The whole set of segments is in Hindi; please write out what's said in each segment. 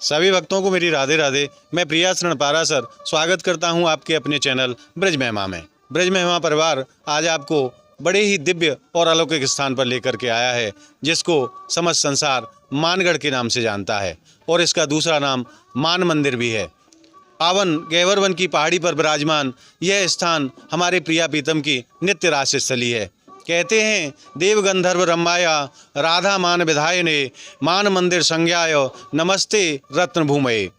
सभी भक्तों को मेरी राधे राधे। मैं प्रिया शरणपारा सर स्वागत करता हूं आपके अपने चैनल ब्रज महिमा में। ब्रज महिमा परिवार आज आपको बड़े ही दिव्य और अलौकिक स्थान पर लेकर के आया है, जिसको समस्त संसार मानगढ़ के नाम से जानता है और इसका दूसरा नाम मान मंदिर भी है। पावन गैवर वन की पहाड़ी पर विराजमान यह स्थान हमारे प्रिया प्रीतम की नित्य रास स्थली है। कहते हैं देव गंधर्व रमाया राधा मान विधायने मान मंदिर संज्ञाय नमस्ते रत्न भूमये।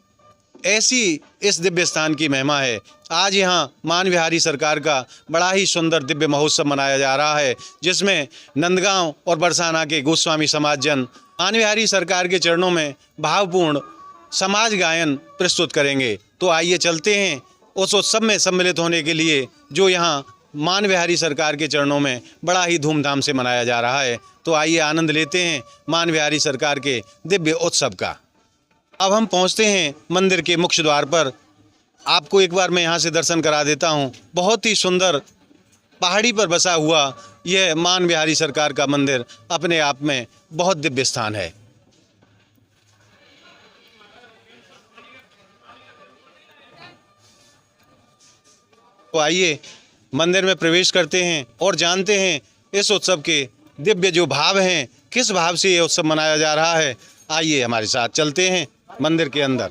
ऐसी इस दिव्य स्थान की महिमा है। आज यहाँ मान विहारी सरकार का बड़ा ही सुंदर दिव्य महोत्सव मनाया जा रहा है, जिसमें नंदगांव और बरसाना के गोस्वामी समाजजन मान विहारी सरकार के चरणों में भावपूर्ण समाज गायन प्रस्तुत करेंगे। तो आइए चलते हैं उस उत्सव में सम्मिलित होने के लिए, जो यहाँ मान विहारी सरकार के चरणों में बड़ा ही धूमधाम से मनाया जा रहा है। तो आइए आनंद लेते हैं मान विहारी सरकार के दिव्य उत्सव का। अब हम पहुंचते हैं मंदिर के मुख्य द्वार पर। आपको एक बार मैं यहां से दर्शन करा देता हूं। बहुत ही सुंदर पहाड़ी पर बसा हुआ यह मान विहारी सरकार का मंदिर अपने आप में बहुत दिव्य स्थान है। तो आइए मंदिर में प्रवेश करते हैं और जानते हैं इस उत्सव के दिव्य जो भाव हैं, किस भाव से ये उत्सव मनाया जा रहा है। आइए हमारे साथ चलते हैं मंदिर के अंदर।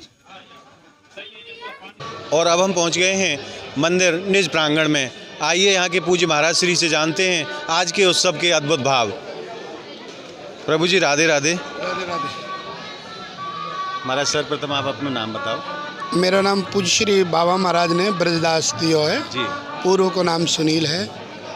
और अब हम पहुंच गए हैं मंदिर निज प्रांगण में। आइए यहाँ के पूज्य महाराज श्री से जानते हैं आज के उत्सव के अद्भुत भाव। प्रभु जी राधे राधे। राधे राधे। महाराज सर्वप्रथम आप अपना नाम बताओ। मेरा नाम पूज्य श्री बाबा महाराज ने ब्रजदास दियो है जी। पूर्व को नाम सुनील है।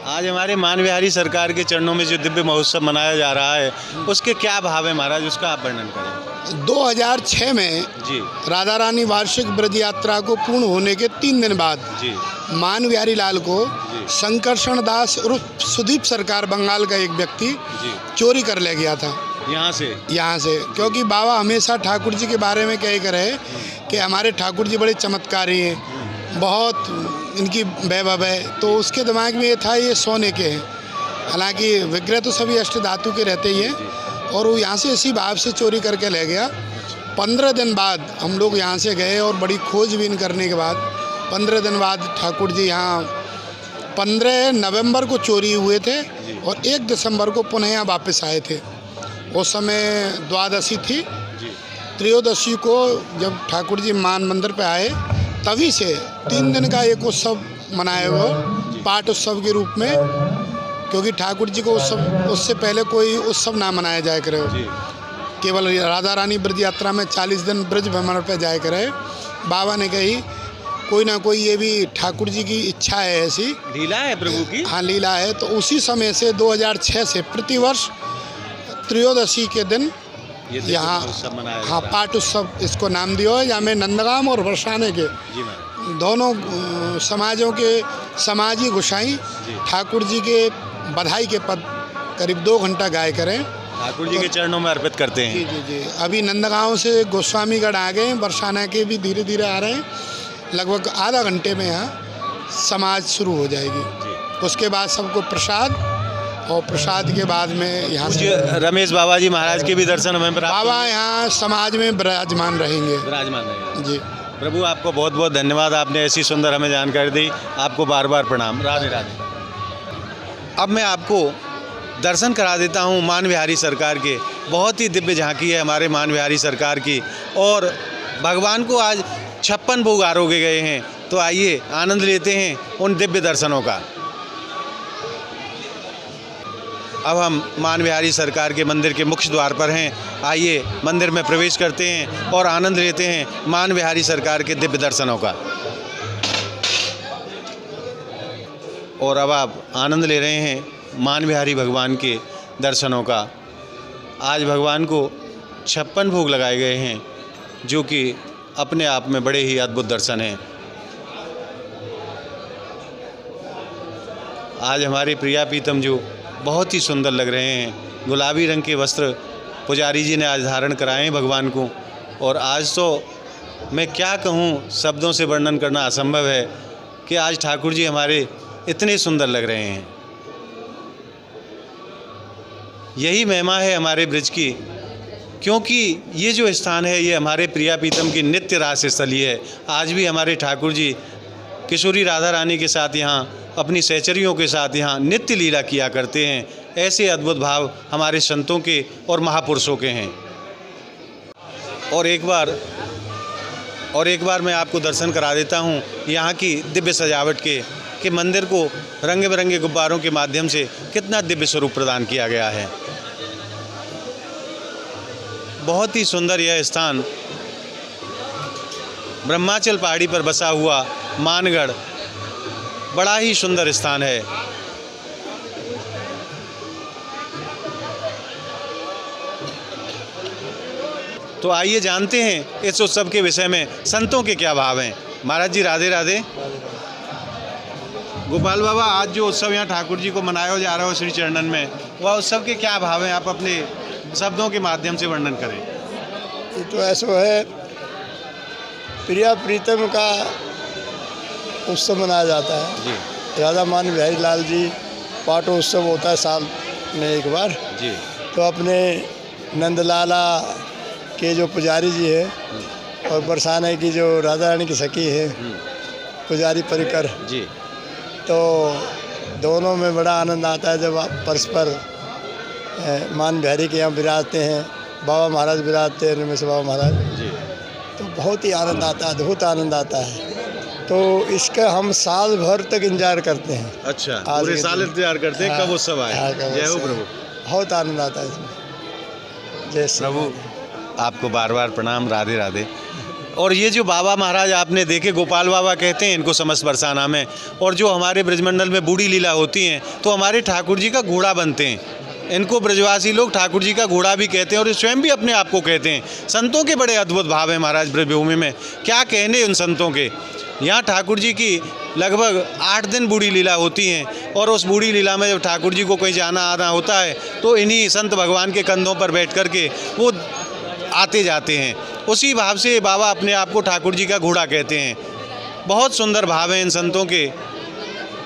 आज हमारे मान विहारी सरकार के चरणों में जो दिव्य महोत्सव मनाया जा रहा है, उसके क्या भाव है महाराज, उसका आप वर्णन करें। 2006 में जी राधा रानी वार्षिक ब्रज यात्रा को पूर्ण होने के 3 दिन बाद जी मान विहारी लाल को जी। शंकरषण दास उर्फ सुदीप सरकार बंगाल का एक व्यक्ति जी चोरी कर ले गया था यहाँ से। क्योंकि बाबा हमेशा ठाकुर जी के बारे में कह कर रहे कि हमारे ठाकुर जी बड़े चमत्कारी हैं, बहुत इनकी वैभव है। तो उसके दिमाग में ये था ये सोने के हैं। हालांकि विग्रह तो सभी अष्ट धातु के रहते ही हैं, और वो यहाँ से इसी भाव से चोरी करके ले गया। 15 दिन बाद हम लोग यहाँ से गए और बड़ी खोजबीन करने के बाद 15 दिन बाद ठाकुर जी यहाँ 15 नवंबर को चोरी हुए थे और 1 दिसंबर को पुनः यहाँ वापस आए थे। उस समय द्वादशी थी। त्रयोदशी को जब ठाकुर जी मान मंदिर पे आए, तभी से 3 दिन का एक उत्सव मनाया हुआ पाठ उत्सव के रूप में, क्योंकि ठाकुर जी को उत्सव उससे पहले कोई उत्सव ना मनाया जाया करे। केवल राधा रानी ब्रज यात्रा में 40 दिन ब्रज भ्रमण पे जाया करे। बाबा ने कही कोई ना कोई ये भी ठाकुर जी की इच्छा है, ऐसी लीला है प्रभु की। हाँ लीला है। तो उसी समय से 2006 से प्रतिवर्ष त्रयोदशी के दिन यहाँ हाँ पाठ उत्सव इसको नाम दिया है। यहाँ में नंदगांव और बरसाने के दोनों समाजों के समाजी गोसाई ठाकुर जी के बधाई के पद करीब 2 घंटा गाय करें, ठाकुर जी के चरणों में अर्पित करते हैं। जी। अभी नंदगांव से गोस्वामीगढ़ आ गए, बरसाना के भी धीरे धीरे आ रहे हैं। लगभग आधा घंटे में यहाँ समाज शुरू हो जाएगी। उसके बाद सबको प्रसाद, और प्रसाद के बाद में यहाँ से रमेश बाबा जी महाराज के भी दर्शन हमें प्राप्त। बाबा यहाँ समाज में विराजमान रहेंगे। जी प्रभु आपको बहुत बहुत धन्यवाद, आपने ऐसी सुंदर हमें जानकारी दी। आपको बार बार प्रणाम। राधे राधे। अब मैं आपको दर्शन करा देता हूँ मान विहारी सरकार के। बहुत ही दिव्य झांकी है हमारे मान विहारी सरकार की, और भगवान को आज 56 भोग आरोगे गए हैं। तो आइए आनंद लेते हैं उन दिव्य दर्शनों का। अब हम मान विहारी सरकार के मंदिर के मुख्य द्वार पर हैं। आइए मंदिर में प्रवेश करते हैं और आनंद लेते हैं मान विहारी सरकार के दिव्य दर्शनों का। और अब आप आनंद ले रहे हैं मान विहारी भगवान के दर्शनों का। आज भगवान को 56 भोग लगाए गए हैं, जो कि अपने आप में बड़े ही अद्भुत दर्शन हैं। आज हमारे प्रिया प्रीतम जो बहुत ही सुंदर लग रहे हैं। गुलाबी रंग के वस्त्र पुजारी जी ने आज धारण कराए हैं भगवान को। और आज तो मैं क्या कहूँ, शब्दों से वर्णन करना असंभव है कि आज ठाकुर जी हमारे इतने सुंदर लग रहे हैं। यही महिमा है हमारे ब्रज की क्योंकि ये जो स्थान है ये हमारे प्रिया प्रीतम की नित्य रास स्थली है। आज भी हमारे ठाकुर जी किशोरी राधा रानी के साथ यहाँ अपनी सहचरियों के साथ यहाँ नित्य लीला किया करते हैं। ऐसे अद्भुत भाव हमारे संतों के और महापुरुषों के हैं। और एक बार मैं आपको दर्शन करा देता हूँ यहाँ की दिव्य सजावट के, कि मंदिर को रंग बिरंगे गुब्बारों के माध्यम से कितना दिव्य स्वरूप प्रदान किया गया है। बहुत ही सुंदर यह स्थान ब्रह्माचल पहाड़ी पर बसा हुआ मानगढ़ बड़ा ही सुंदर स्थान है। तो आइए जानते हैं इस उत्सव के विषय में संतों के क्या भाव हैं। महाराज जी राधे राधे। गोपाल बाबा, आज जो उत्सव यहाँ ठाकुर जी को मनाया जा रहा है श्री चरणन में, वह उत्सव के क्या भाव हैं, आप अपने शब्दों के माध्यम से वर्णन करें। ये तो ऐसा है, प्रिया प्रीतम का उत्सव मनाया जाता है जी। राधा मान बिहारी लाल जी पाटो उत्सव होता है साल में एक बार जी। तो अपने नंदलाला के जो पुजारी जी है और बरसाने की जो राधा रानी की सखी है पुजारी परिकर जी, तो दोनों में बड़ा आनंद आता है जब आप परस्पर मान बिहारी के यहाँ विराजते हैं, बाबा महाराज विराजते हैं, रमेश बाबा महाराज जी, तो बहुत ही आनंद आता है, अद्भुत आनंद आता है। तो इसका हम साल भर तक इंतजार करते हैं। अच्छा, पूरे साल इंतजार करते हैं कब उत्सव आए। जय हो प्रभु। बहुत आनंद आता है इसमें। जय श्री प्रभु, आपको बार बार प्रणाम, राधे राधे। और ये जो बाबा महाराज आपने देखे, गोपाल बाबा कहते हैं इनको समस्त बरसाना में, और जो हमारे ब्रजमंडल में बूढ़ी लीला होती हैं तो हमारे ठाकुर जी का घोड़ा बनते हैं। इनको ब्रजवासी लोग ठाकुर जी का घोड़ा भी कहते हैं और स्वयं भी अपने आप को कहते हैं। संतों के बड़े अद्भुत भाव हैं महाराज ब्रजभूमि में, क्या कहने उन संतों के। यहाँ ठाकुर जी की लगभग 8 दिन बूढ़ी लीला होती हैं, और उस बूढ़ी लीला में जब ठाकुर जी को कहीं जाना आना होता है तो इन्हीं संत भगवान के कंधों पर बैठ कर के वो आते जाते हैं। उसी भाव से बाबा अपने आप को ठाकुर जी का घोड़ा कहते हैं। बहुत सुंदर भाव हैं इन संतों के।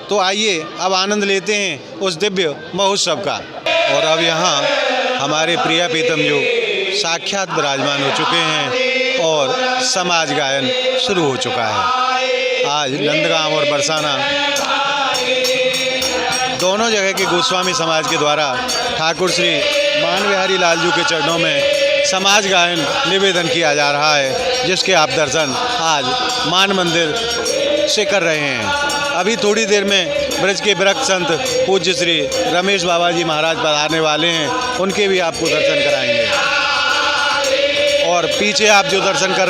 तो आइए अब आनंद लेते हैं उस दिव्य महोत्सव का। और अब यहाँ हमारे प्रिया प्रीतम जो साक्षात विराजमान हो चुके हैं और समाज गायन शुरू हो चुका है। आज नंदगांव और बरसाना दोनों जगह के गोस्वामी समाज के द्वारा ठाकुर श्री मान बिहारी लाल जी के चरणों में समाज गायन निवेदन किया जा रहा है, जिसके आप दर्शन आज मान मंदिर से कर रहे हैं। अभी थोड़ी देर में ब्रज के विरक्त संत पूज्य श्री रमेश बाबा जी महाराज पधारने वाले हैं, उनके भी आपको दर्शन कराएंगे। और पीछे आप जो दर्शन कर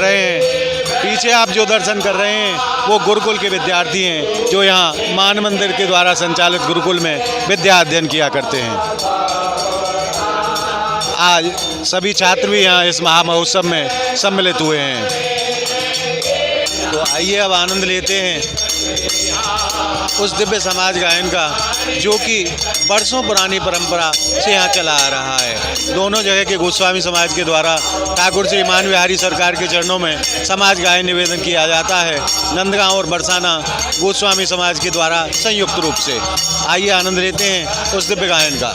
रहे हैं वो गुरुकुल के विद्यार्थी हैं, जो यहाँ मान मंदिर के द्वारा संचालित गुरुकुल में विद्या अध्ययन किया करते हैं। आज सभी छात्र भी यहाँ इस महामहोत्सव में सम्मिलित हुए हैं। तो आइए अब आनंद लेते हैं उस दिव्य समाज गायन का, जो कि बरसों पुरानी परंपरा से यहाँ चला आ रहा है। दोनों जगह के गोस्वामी समाज के द्वारा ठाकुर श्री मान बिहारी सरकार के चरणों में समाज गायन निवेदन किया जाता है। नंदगांव और बरसाना गोस्वामी समाज के द्वारा संयुक्त रूप से। आइए आनंद लेते हैं उस दिव्य गायन का।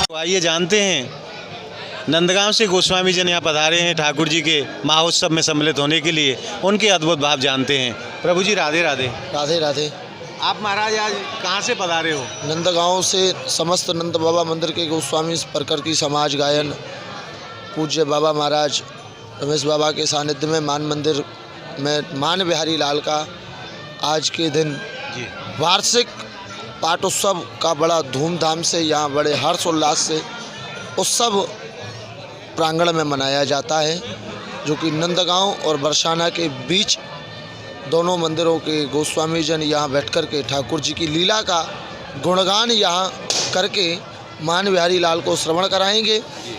तो आइए जानते हैं नंदगांव से गोस्वामी जन यहाँ पधारे हैं ठाकुर जी के महोत्सव में सम्मिलित होने के लिए, उनके अद्भुत भाव जानते हैं। प्रभु जी राधे राधे। राधे राधे। आप महाराज आज कहाँ से पधारे हो? नंदगांव से समस्त नंद बाबा मंदिर के गोस्वामी प्रकार की समाज गायन पूज्य बाबा महाराज रमेश बाबा के सानिध्य में मान मंदिर में मान बिहारी लाल का आज के दिन जी वार्षिक पाठोत्सव का बड़ा धूमधाम से यहाँ बड़े हर्ष उल्लास से उत्सव प्रांगण में मनाया जाता है, जो कि नंदगांव और बरसाना के बीच दोनों मंदिरों के गोस्वामी जन यहाँ बैठ कर के ठाकुर जी की लीला का गुणगान यहाँ करके मान बिहारी लाल को श्रवण कराएंगे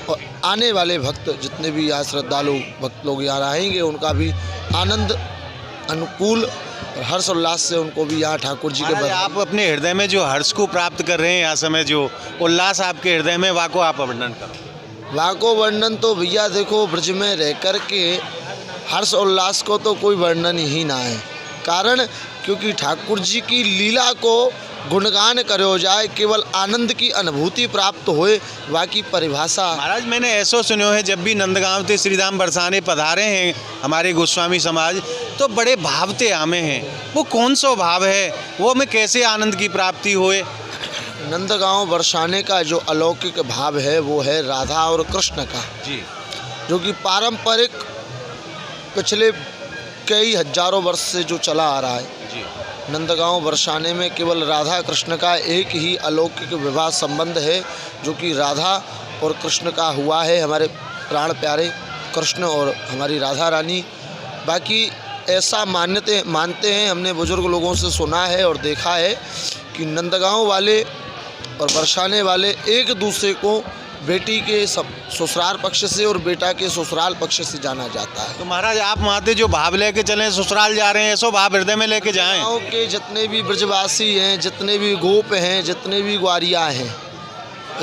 और आने वाले भक्त जितने भी यहाँ श्रद्धालु भक्त लोग यहाँ रहेंगे उनका भी आनंद अनुकूल और हर्ष उल्लास से उनको भी यहाँ ठाकुर जी के महाराज, आप अपने हृदय में जो हर्ष को प्राप्त कर रहे हैं, यहाँ समय जो उल्लास आपके हृदय में, वाको आप वर्णन करो। वाको वर्णन तो भैया देखो, ब्रज में रह कर के हर्ष उल्लास को तो कोई वर्णन ही ना है। कारण क्योंकि ठाकुर जी की लीला को गुणगान करो जाए, केवल आनंद की अनुभूति प्राप्त होए, बाकी परिभाषा। महाराज, मैंने ऐसा सुनो है, जब भी नंदगांव से श्रीधाम बरसाने पधारे हैं हमारे गोस्वामी समाज, तो बड़े भावते आमे हैं। वो कौन सा भाव है, वो में कैसे आनंद की प्राप्ति होए? नंदगांव बरसाने का जो अलौकिक भाव है वो है राधा और कृष्ण का, जी, जो कि पारंपरिक पिछले कई हजारों वर्ष से जो चला आ रहा है। जी, नंदगांव बरसाने में केवल राधा कृष्ण का एक ही अलौकिक विवाह संबंध है, जो कि राधा और कृष्ण का हुआ है, हमारे प्राण प्यारे कृष्ण और हमारी राधा रानी। बाकी ऐसा मानते हैं, हमने बुजुर्ग लोगों से सुना है और देखा है कि नंदगांव वाले और बरसाने वाले एक दूसरे को बेटी के ससुराल पक्ष से और बेटा के ससुराल पक्ष से जाना जाता है। तो महाराज, आप माते जो भाव लेके चले, ससुराल जा रहे हैं, ऐसो भाव हृदय में लेके जाएं। गाँव के जितने भी ब्रजवासी हैं, जितने भी गोप हैं, जितने भी ग्वारियाँ हैं,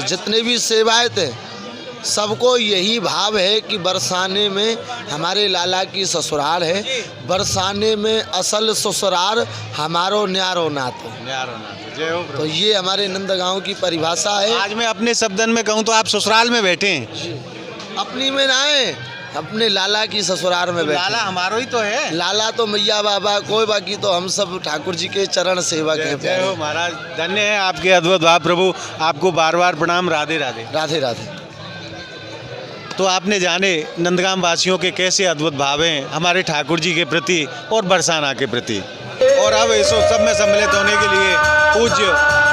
जितने भी सेवायत हैं, सबको यही भाव है कि बरसाने में हमारे लाला की ससुराल है, बरसाने में असल ससुराल हमारो न्यारो नातो। जय हो। तो ये हमारे नंदगांव की परिभाषा है। आज मैं अपने शब्दन में कहूँ तो आप ससुराल में बैठे हैं। अपनी में ना है, अपने लाला की ससुराल में बैठे। लाला हमारो ही तो है। लाला तो मैया बाबा कोई, बाकी तो हम सब ठाकुर जी के चरण सेवक हैं। जय हो महाराज, धन्य है आपके अद्भुत भाव प्रभु, आपको बार बार प्रणाम। राधे राधे। राधे राधे। तो आपने जाने नंदगांव वासियों के कैसे अद्भुत भाव हैं हमारे ठाकुर जी के प्रति और बरसाना के प्रति। और अब इस उत्सव में सम्मिलित होने के लिए पूज्य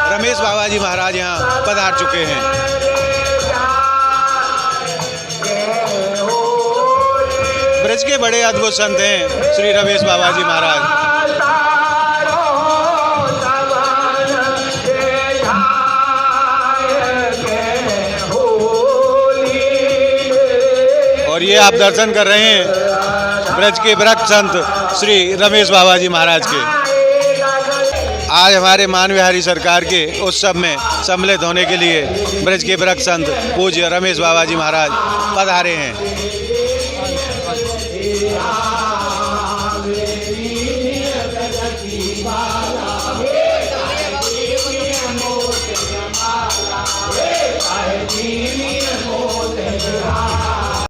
रमेश बाबा जी महाराज यहाँ पधार चुके हैं। ब्रज के बड़े अद्भुत संत हैं श्री रमेश बाबा जी महाराज। और ये आप दर्शन कर रहे हैं ब्रज के वृक्ष संत श्री रमेश बाबा जी महाराज के। आज हमारे मान बिहारी सरकार के उत्सव में सम्मिलित होने के लिए ब्रज के वृक्ष संत पूज्य रमेश बाबा जी महाराज पधारे हैं।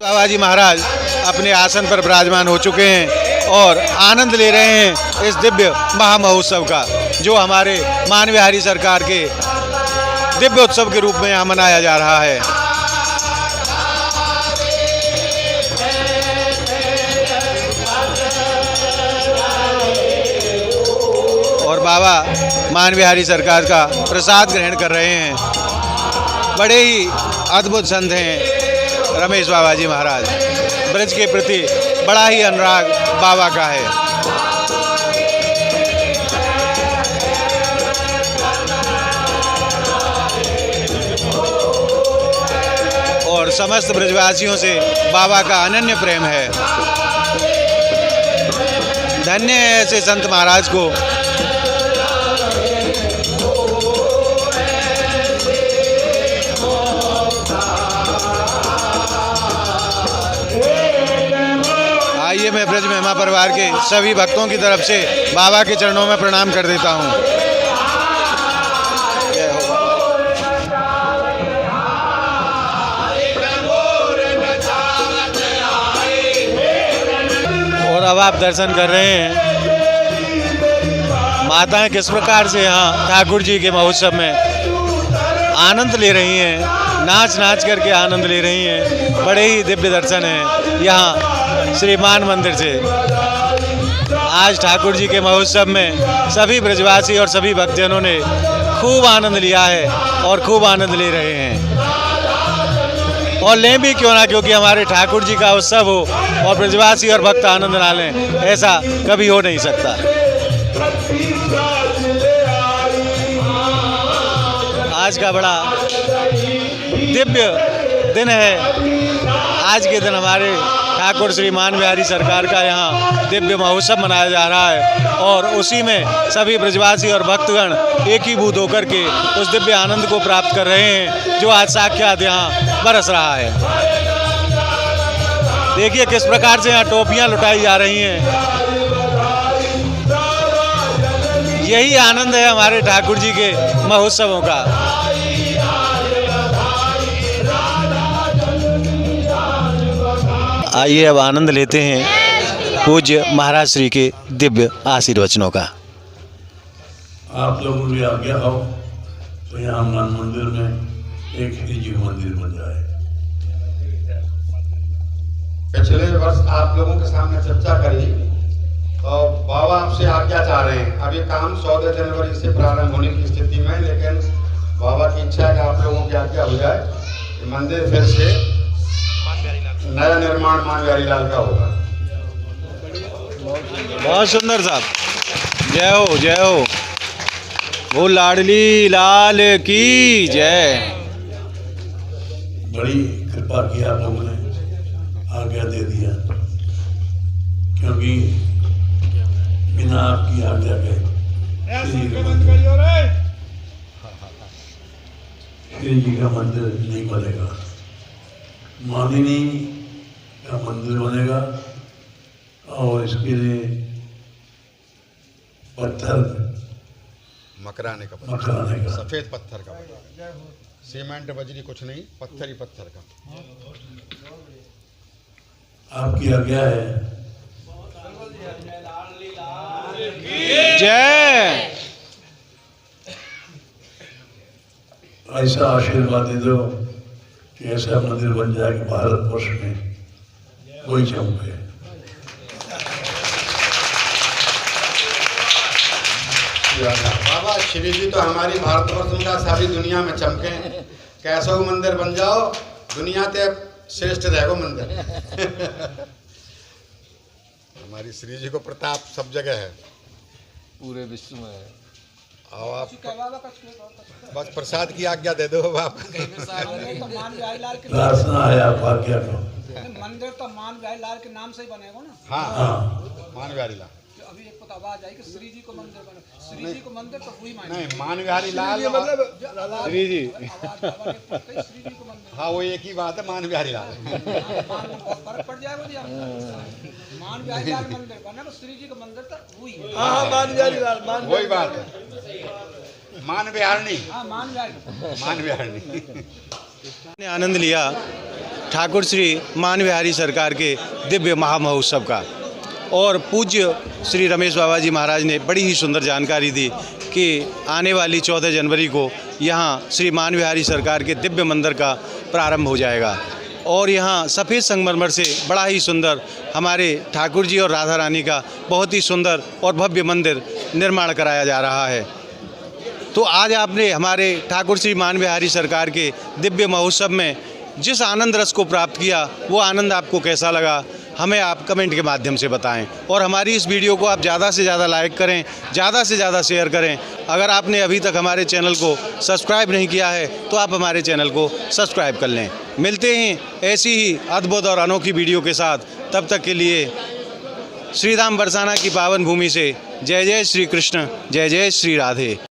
बाबा जी महाराज अपने आसन पर विराजमान हो चुके हैं और आनंद ले रहे हैं इस दिव्य महामहोत्सव का, जो हमारे मान बिहारी सरकार के दिव्य उत्सव के रूप में यहाँ मनाया जा रहा है। और बाबा मान बिहारी सरकार का प्रसाद ग्रहण कर रहे हैं। बड़े ही अद्भुत संत हैं रमेश बाबा जी महाराज। ब्रज के प्रति बड़ा ही अनुराग बाबा का है। और समस्त ब्रजवासियों से बाबा का अनन्य प्रेम है। धन्य है ऐसे संत महाराज को। आइए मैं ब्रज महिमा परिवार के सभी भक्तों की तरफ से बाबा के चरणों में प्रणाम कर देता हूँ। और अब आप दर्शन कर रहे हैं माताएं किस प्रकार से यहाँ ठाकुर जी के महोत्सव में आनंद ले रही हैं, नाच नाच करके आनंद ले रही हैं। बड़े ही दिव्य दर्शन हैं यहाँ श्री मान मंदिर से। आज ठाकुर जी के महोत्सव में सभी ब्रजवासी और सभी भक्तजनों ने खूब आनंद लिया है और खूब आनंद ले रहे हैं, और लें भी क्यों ना, क्योंकि हमारे ठाकुर जी का उत्सव हो और ब्रजवासी और भक्त आनंद ना लें, ऐसा कभी हो नहीं सकता। आज का बड़ा दिव्य दिन है। आज के दिन हमारे ठाकुर श्री मान बिहारी सरकार का यहाँ दिव्य महोत्सव मनाया जा रहा है, और उसी में सभी ब्रजवासी और भक्तगण एकीभूत होकर के उस दिव्य आनंद को प्राप्त कर रहे हैं जो आज साक्षात यहाँ बरस रहा है। देखिए किस प्रकार से यहाँ टोपियाँ लुटाई जा रही हैं। यही आनंद है हमारे ठाकुर जी के महोत्सवों का। आइए अब आनंद लेते हैं पूज्य महाराज श्री के दिव्य आशीर्वचनों का। आप लोगों की आज्ञा हो तो यहाँ मान मंदिर में एक श्री जी मंदिर बन जाए। पिछले वर्ष आप लोगों के सामने चर्चा करी, तो बाबा आपसे आज्ञा चाह रहे हैं। अभी काम 14 जनवरी से प्रारंभ होने की स्थिति में, लेकिन बाबा की इच्छा है कि आप लोगों की आज्ञा हो जाए, ये मंदिर फिर से नया निर्माण मान बिहारी लाल का होगा। बहुत सुंदर साहब, जय हो जय हो, वो लाडली लाल की जय। बड़ी कृपा की आप लोगों ने आज्ञा दे दिया, क्योंकि बिना आपकी आज्ञा के श्री जी का मंदिर नहीं बनेगा। मानिनी का मंदिर बनेगा, और इसके लिए पत्थर मकराने का मकराने का सफेद पत्थर का, सीमेंट बजरी कुछ नहीं, पत्थर ही पत्थर का। आपकी आज्ञा है। जय। ऐसा आशीर्वाद दे दो कि ऐसा मंदिर बन जाए कि भारतवर्ष में कोई चमके। बाबा श्री जी तो हमारी भारतवर्ष का सारी दुनिया में चमके। कैसा वो मंदिर बन जाओ, दुनिया ते श्रेष्ठ रहेगा मंदिर। हमारी श्री जी को प्रताप सब जगह है, पूरे विश्व में है। आओ आप बस प्रसाद की आज्ञा दे दो बाप। प्रार्थना है आप आज्ञा को। मंदिर तो मान बिहारी लाल के नाम से ही बनेगा ना। हाँ मान बिहारी लाल। अभी एक पता आवाज आई कि श्री जी को मंदिर बने, श्री जी को मंदिर तो हुई माने नहीं, मान बिहारी लाल मतलब श्री जी। श्री जी को मंदिर। हाँ वो एक ही बात है, मान बिहारी लाल। फर्क पड़ जाएगा जी। मान बिहारी लाल मंदिर बने तो श्री जी का मंदिर तो हुई है। हाँ मान बिहारी लाल, मान वही बात है, मान बिहारनी। हाँ मान बिहारी, मान बिहारनी। ने आनंद लिया ठाकुर श्री मान बिहारी सरकार के दिव्य महामहोत्सव का, और पूज्य श्री रमेश बाबा जी महाराज ने बड़ी ही सुंदर जानकारी दी कि आने वाली 14 जनवरी को यहाँ श्री मान बिहारी सरकार के दिव्य मंदिर का प्रारंभ हो जाएगा, और यहाँ सफ़ेद संगमरमर से बड़ा ही सुंदर हमारे ठाकुर जी और राधा रानी का बहुत ही सुंदर और भव्य मंदिर निर्माण कराया जा रहा है। तो आज आपने हमारे ठाकुर श्री मान बिहारी सरकार के दिव्य महोत्सव में जिस आनंद रस को प्राप्त किया, वो आनंद आपको कैसा लगा, हमें आप कमेंट के माध्यम से बताएं, और हमारी इस वीडियो को आप ज़्यादा से ज़्यादा लाइक करें, ज़्यादा से ज़्यादा शेयर करें। अगर आपने अभी तक हमारे चैनल को सब्सक्राइब नहीं किया है तो आप हमारे चैनल को सब्सक्राइब कर लें। मिलते हैं ऐसी ही अद्भुत और अनोखी वीडियो के साथ, तब तक के लिए श्रीधाम बरसाना की पावन भूमि से जय जय श्री कृष्ण, जय जय श्री राधे।